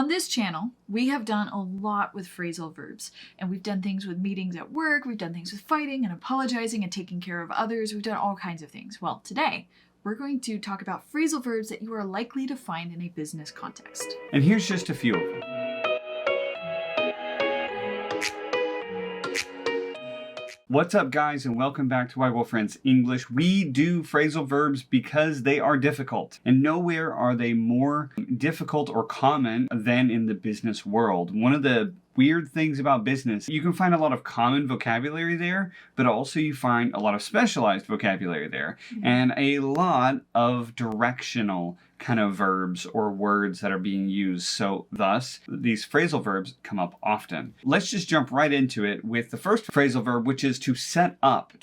On this channel, we have done a lot with phrasal verbs, and we've done things with meetings at work, we've done things with fighting and apologizing and taking care of others, we've done all kinds of things. Well, today, we're going to talk about phrasal verbs that you are likely to find in a business context. And here's just a few of them. What's up, guys, and welcome back to WaiGuo Friends English. We do phrasal verbs because they are difficult, and nowhere are they more difficult or common than in the business world. One of the weird things about business, you can find a lot of common vocabulary there, but also you find a lot of specialized vocabulary there, and a lot of directional kind of verbs or words that are being used. So thus, these phrasal verbs come up often. Let's just jump right into it with the first phrasal verb, which is to set up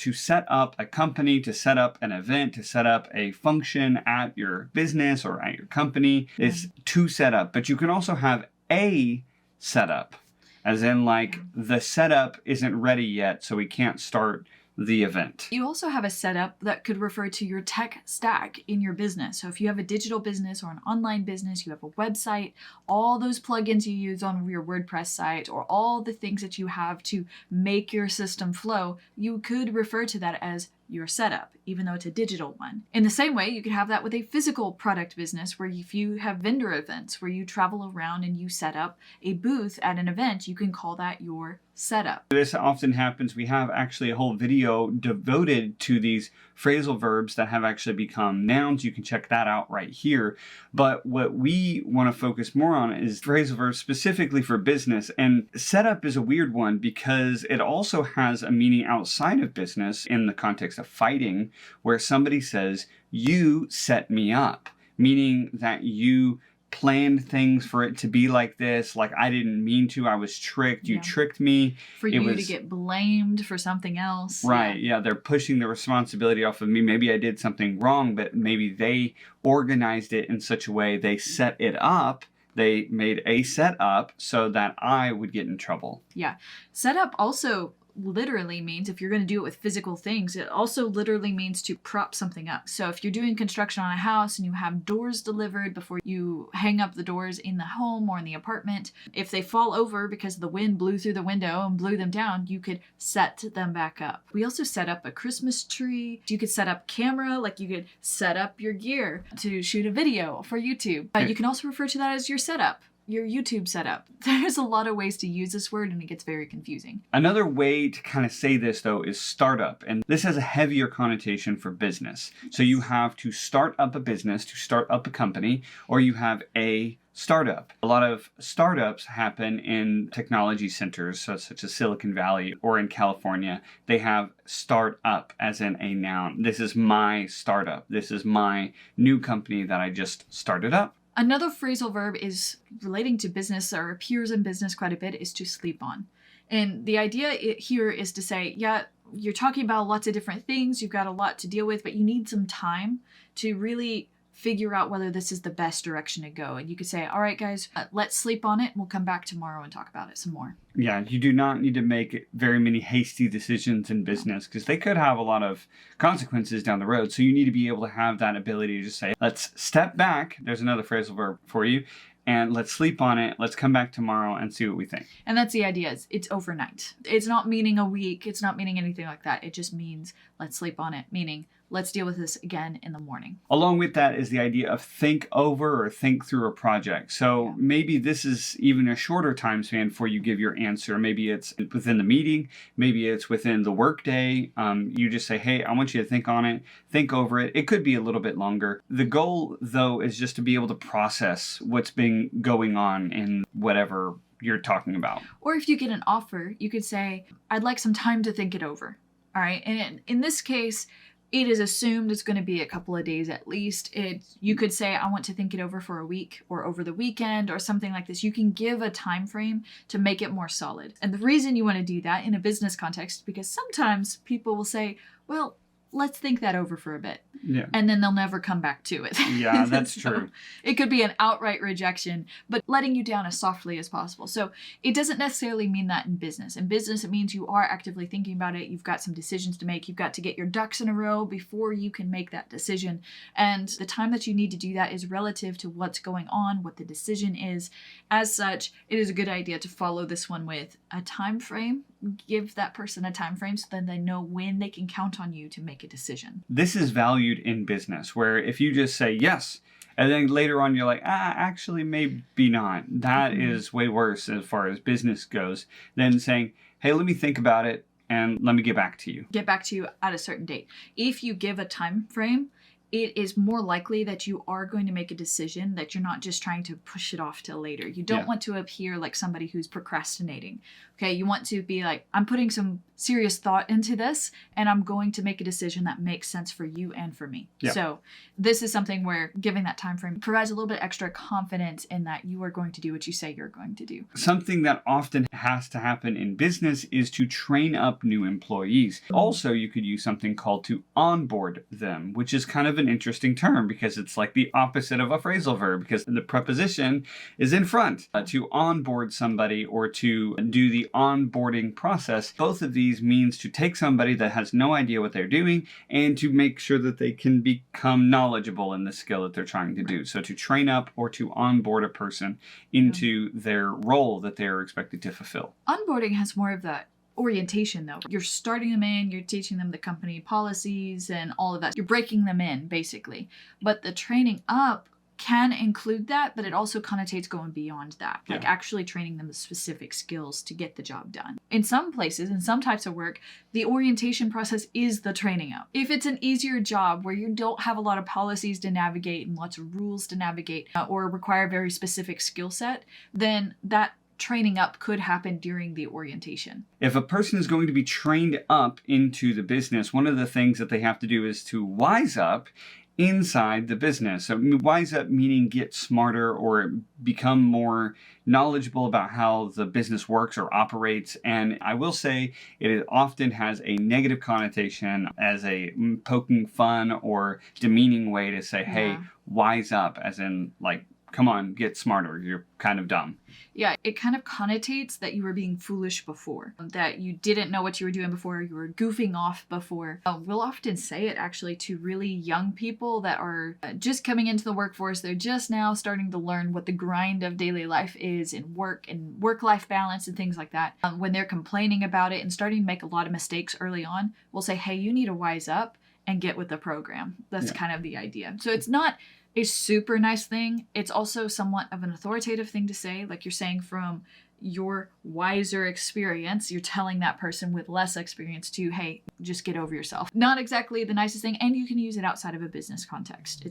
a company, to set up an event, to set up a function at your business or at your company is to set up. But you can also have a setup, as in like the setup isn't ready yet, so we can't start the event. You also have a setup that could refer to your tech stack in your business. So if you have a digital business or an online business, you have a website, all those plugins you use on your WordPress site, or all the things that you have to make your system flow, you could refer to that as your setup, even though it's a digital one. In the same way, you could have that with a physical product business where if you have vendor events where you travel around and you set up a booth at an event, you can call that your setup. This often happens. We have actually a whole video devoted to these phrasal verbs that have actually become nouns. You can check that out right here. But what we want to focus more on is phrasal verbs specifically for business. And setup is a weird one because it also has a meaning outside of business in the context of fighting, where somebody says, "You set me up," meaning that you planned things for it to be like this, like I didn't mean to, I was tricked, you tricked me. For you to get blamed for something else. Right, yeah, they're pushing the responsibility off of me. Maybe I did something wrong, but maybe they organized it in such a way, they set it up, they made a setup so that I would get in trouble. Yeah, setup also literally means, if you're going to do it with physical things, it also literally means to prop something up. So if you're doing construction on a house and you have doors delivered before you hang up the doors in the home or in the apartment, if they fall over because the wind blew through the window and blew them down, you could set them back up. We also set up a Christmas tree. You could set up camera, like you could set up your gear to shoot a video for YouTube. You can also refer to that as your setup. Your YouTube setup. There's a lot of ways to use this word and it gets very confusing. Another way to kind of say this though is startup, and this has a heavier connotation for business. So you have to start up a business, to start up a company, or you have a startup. A lot of startups happen in technology centers such as Silicon Valley or in California. They have startup as in a noun. This is my startup. This is my new company that I just started up. Another phrasal verb is relating to business or appears in business quite a bit is to sleep on. And the idea here is to say, yeah, you're talking about lots of different things, you've got a lot to deal with, but you need some time to really figure out whether this is the best direction to go. And you could say, all right, guys, let's sleep on it. We'll come back tomorrow and talk about it some more. Yeah, you do not need to make very many hasty decisions in business because they could have a lot of consequences down the road. So you need to be able to have that ability to just say, let's step back. There's another phrasal verb for you. And let's sleep on it. Let's come back tomorrow and see what we think. And that's the idea. It's overnight. It's not meaning a week. It's not meaning anything like that. It just means let's sleep on it, meaning let's deal with this again in the morning. Along with that is the idea of think over or think through a project. So maybe this is even a shorter time span before you give your answer. Maybe it's within the meeting. Maybe it's within the workday. You just say, hey, I want you to think on it, think over it. It could be a little bit longer. The goal, though, is just to be able to process what's been going on in whatever you're talking about. Or if you get an offer, you could say, I'd like some time to think it over. All right. And in this case, it is assumed it's going to be a couple of days at least. You could say, I want to think it over for a week or over the weekend or something like this. You can give a time frame to make it more solid. And the reason you want to do that in a business context, because sometimes people will say, well, let's think that over for a bit. Yeah. And then they'll never come back to it. Yeah, that's So true. it could be an outright rejection, but letting you down as softly as possible. So it doesn't necessarily mean that in business. In business, it means you are actively thinking about it. You've got some decisions to make. You've got to get your ducks in a row before you can make that decision. And the time that you need to do that is relative to what's going on, what the decision is. As such, it is a good idea to follow this one with a time frame. Give that person a time frame so then they know when they can count on you to make a decision. This is valued in business, where if you just say yes, and then later on you're like, actually, maybe not. That is way worse as far as business goes than saying, hey, let me think about it and let me get back to you. Get back to you at a certain date. If you give a time frame, it is more likely that you are going to make a decision, that you're not just trying to push it off till later. You don't want to appear like somebody who's procrastinating. Okay, you want to be like, I'm putting some serious thought into this and I'm going to make a decision that makes sense for you and for me. Yeah. So this is something where giving that time frame provides a little bit extra confidence in that you are going to do what you say you're going to do. Something that often has to happen in business is to train up new employees. Also, you could use something called to onboard them, which is kind of an interesting term because it's like the opposite of a phrasal verb because the preposition is in front. To onboard somebody or to do the onboarding process, both of these means to take somebody that has no idea what they're doing and to make sure that they can become knowledgeable in the skill that they're trying to do. So to train up or to onboard a person into their role that they're expected to fulfill. Onboarding has more of that orientation though. You're starting them in, you're teaching them the company policies and all of that. You're breaking them in basically. But the training up can include that, but it also connotates going beyond that, like actually training them the specific skills to get the job done. In some places, in some types of work, the orientation process is the training up. If it's an easier job where you don't have a lot of policies to navigate and lots of rules to navigate or require a very specific skill set, then that training up could happen during the orientation. If a person is going to be trained up into the business, one of the things that they have to do is to wise up inside the business. So wise up meaning get smarter or become more knowledgeable about how the business works or operates. And I will say it often has a negative connotation as a poking fun or demeaning way to say, hey, wise up, as in like, come on, get smarter. You're kind of dumb. Yeah, it kind of connotates that you were being foolish before, that you didn't know what you were doing before, you were goofing off before. We'll often say it actually to really young people that are just coming into the workforce. They're just now starting to learn what the grind of daily life is in work and work-life balance and things like that. When they're complaining about it and starting to make a lot of mistakes early on, we'll say, hey, you need to wise up and get with the program. That's kind of the idea. So it's not a super nice thing. It's also somewhat of an authoritative thing to say, like you're saying from your wiser experience, you're telling that person with less experience to, hey, just get over yourself. Not exactly the nicest thing, and you can use it outside of a business context.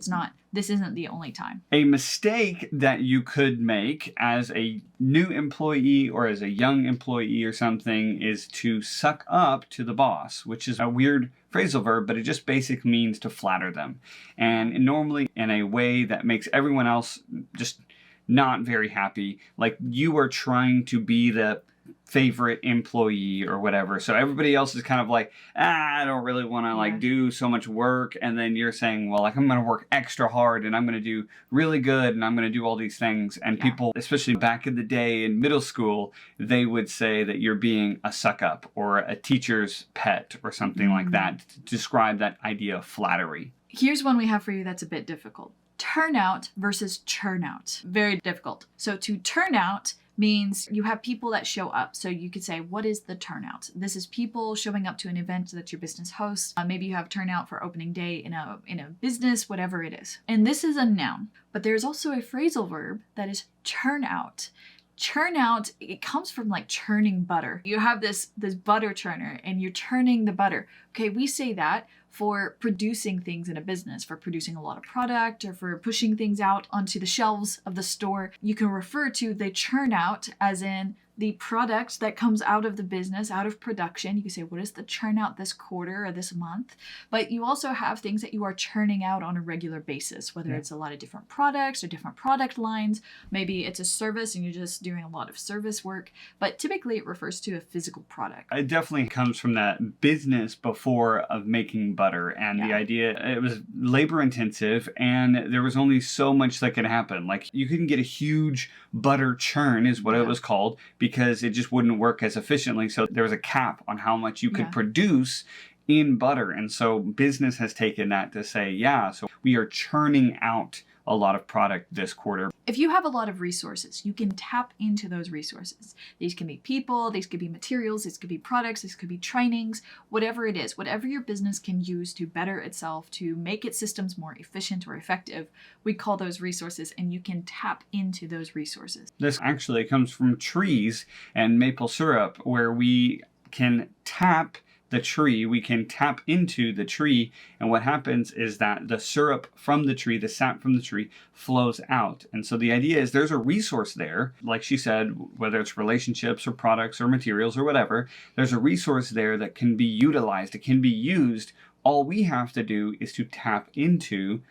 This isn't the only time. A mistake that you could make as a new employee or as a young employee or something is to suck up to the boss, which is a weird phrasal verb, but it just basically means to flatter them. And normally in a way that makes everyone else just not very happy, like you are trying to be the favorite employee or whatever. So everybody else is kind of like, I don't really want to like do so much work. And then you're saying, well, like I'm going to work extra hard and I'm going to do really good and I'm going to do all these things. And people, especially back in the day in middle school, they would say that you're being a suck up or a teacher's pet or something like that to describe that idea of flattery. Here's one we have for you that's a bit difficult. Turnout versus churn out. Very difficult. So to turn out means you have people that show up. So you could say, what is the turnout? This is people showing up to an event that your business hosts. Maybe you have turnout for opening day in a business, whatever it is. And this is a noun, but there's also a phrasal verb that is churn out. Churn out, it comes from like churning butter. You have this butter churner and you're churning the butter. Okay, we say that for producing things in a business, for producing a lot of product or for pushing things out onto the shelves of the store. You can refer to the churn out as in the product that comes out of the business, out of production. You can say, what is the churn out this quarter or this month? But you also have things that you are churning out on a regular basis, whether it's a lot of different products or different product lines. Maybe it's a service and you're just doing a lot of service work, but typically it refers to a physical product. It definitely comes from that business before before of making butter, and the Yeah. idea, it was labor intensive, and there was only so much that could happen. Like, you couldn't get a huge butter churn is what it was called, because it just wouldn't work as efficiently. So there was a cap on how much you could produce in butter. And so business has taken that to say, yeah, so we are churning out a lot of product this quarter. If you have a lot of resources, you can tap into those resources. These can be people, these could be materials, these could be products, these could be trainings, whatever it is, whatever your business can use to better itself, to make its systems more efficient or effective, we call those resources, and you can tap into those resources. This actually comes from trees and maple syrup, where we can tap the tree, we can tap into the tree, and what happens is that the syrup from the tree, the sap from the tree, flows out. And so the idea is there's a resource there, like she said, whether it's relationships or products or materials or whatever, there's a resource there that can be utilized, it can be used. All we have to do is to tap into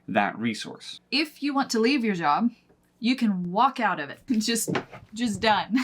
that resource. If you want to leave your job, you can walk out of it. It's just done.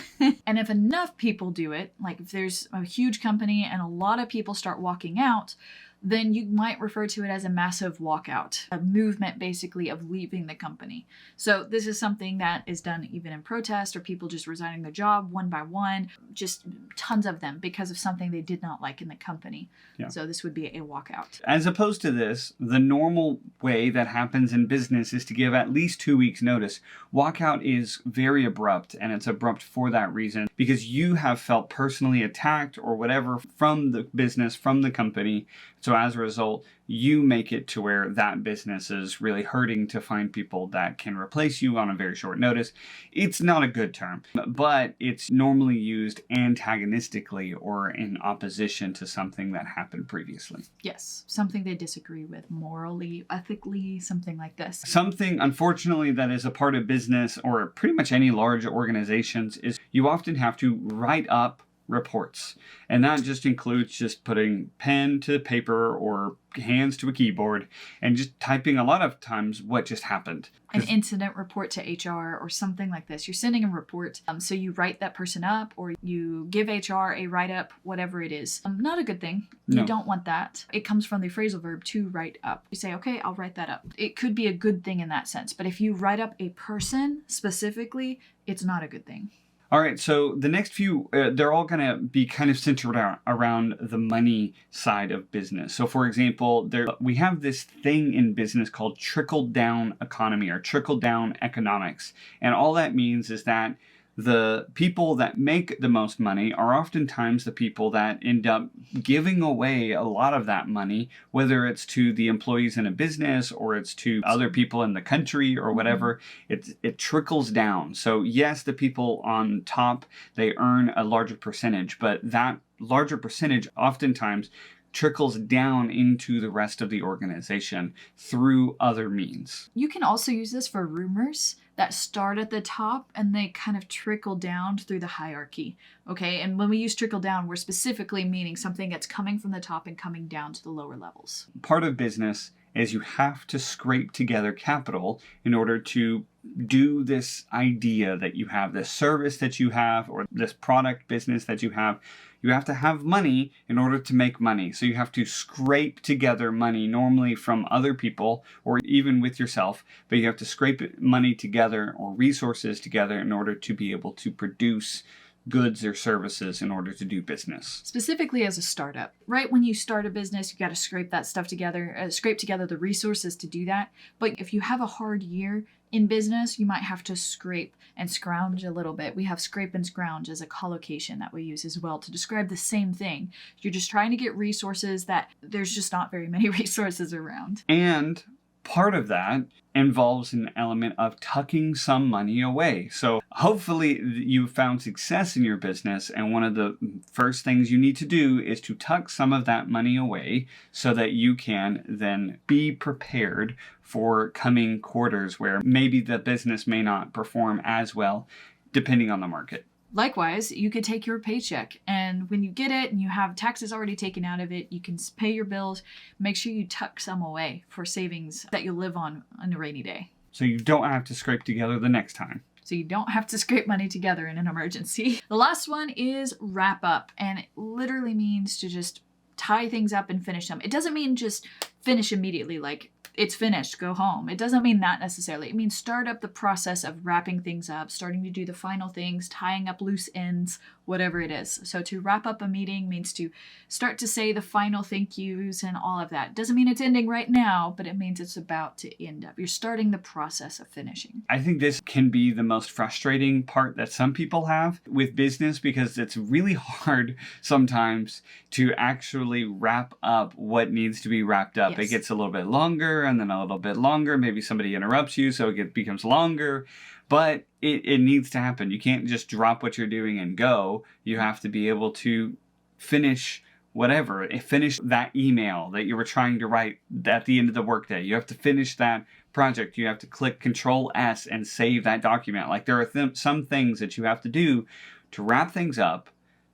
And if enough people do it, like if there's a huge company and a lot of people start walking out, then you might refer to it as a massive walkout, a movement basically of leaving the company. So this is something that is done even in protest, or people just resigning their job one by one, just tons of them because of something they did not like in the company. Yeah. So this would be a walkout. As opposed to this, the normal way that happens in business is to give at least 2 weeks notice. Walkout is very abrupt, and it's abrupt for that reason, because you have felt personally attacked or whatever from the business, from the company. So as a result, you make it to where that business is really hurting to find people that can replace you on a very short notice. It's not a good term, but it's normally used antagonistically or in opposition to something that happened previously. Yes, something they disagree with morally, ethically, something like this. Something, unfortunately, that is a part of business or pretty much any large organizations is you often have to write up reports. And that just includes just putting pen to paper or hands to a keyboard and just typing a lot of times what just happened. An incident report to HR or something like this. You're sending a report. So you write that person up, or you give HR a write-up, whatever it is. Not a good thing. No. You don't want that. It comes from the phrasal verb to write up. You say, okay, I'll write that up. It could be a good thing in that sense. But if you write up a person specifically, it's not a good thing. All right, so the next few, they're all going to be kind of centered around the money side of business. So for example, we have this thing in business called trickle-down economy or trickle-down economics. And all that means is that the people that make the most money are oftentimes the people that end up giving away a lot of that money, whether it's to the employees in a business or it's to other people in the country or whatever. It trickles down. So yes, the people on top, they earn a larger percentage, but that larger percentage oftentimes trickles down into the rest of the organization through other means. You can also use this for rumors that start at the top and they kind of trickle down through the hierarchy. Okay, and when we use trickle down, we're specifically meaning something that's coming from the top and coming down to the lower levels. Part of business is you have to scrape together capital in order to do this idea that you have, this service that you have, or this product business that you have. You have to have money in order to make money. So you have to scrape together money, normally from other people or even with yourself, but you have to scrape money together or resources together in order to be able to produce goods or services in order to do business. Specifically as a startup, right? When you start a business, you got to scrape that stuff together, scrape together the resources to do that. But if you have a hard year in business, you might have to scrape and scrounge a little bit. We have scrape and scrounge as a collocation that we use as well to describe the same thing. You're just trying to get resources that there's just not very many resources around. And part of that involves an element of tucking some money away. So hopefully you found success in your business, and one of the first things you need to do is to tuck some of that money away so that you can then be prepared for coming quarters where maybe the business may not perform as well depending on the market. Likewise, you could take your paycheck, and when you get it and you have taxes already taken out of it, you can pay your bills. Make sure you tuck some away for savings that you'll live on a rainy day. So you don't have to scrape together the next time. so you don't have to scrape money together in an emergency. The last one is wrap up, and it literally means to just tie things up and finish them. It doesn't mean just finish immediately, like it's finished, go home. It doesn't mean that necessarily. It means start up the process of wrapping things up, starting to do the final things, tying up loose ends, whatever it is. So to wrap up a meeting means to start to say the final thank yous and all of that. Doesn't mean it's ending right now, but it means it's about to end up. You're starting the process of finishing. I think this can be the most frustrating part that some people have with business, because it's really hard sometimes to actually wrap up what needs to be wrapped up. Yes. It gets a little bit longer and then a little bit longer. Maybe somebody interrupts you, so it becomes longer. But it needs to happen. You can't just drop what you're doing and go. You have to be able to finish whatever. Finish that email that you were trying to write at the end of the workday. You have to finish that project. You have to click Control S and save that document. Like, there are some things that you have to do to wrap things up,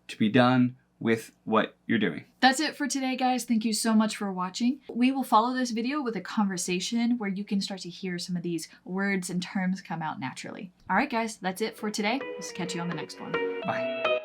to be done with what you're doing. That's it for today, guys. Thank you so much for watching. We will follow this video with a conversation where you can start to hear some of these words and terms come out naturally. All right, guys, that's it for today. We'll catch you on the next one. Bye.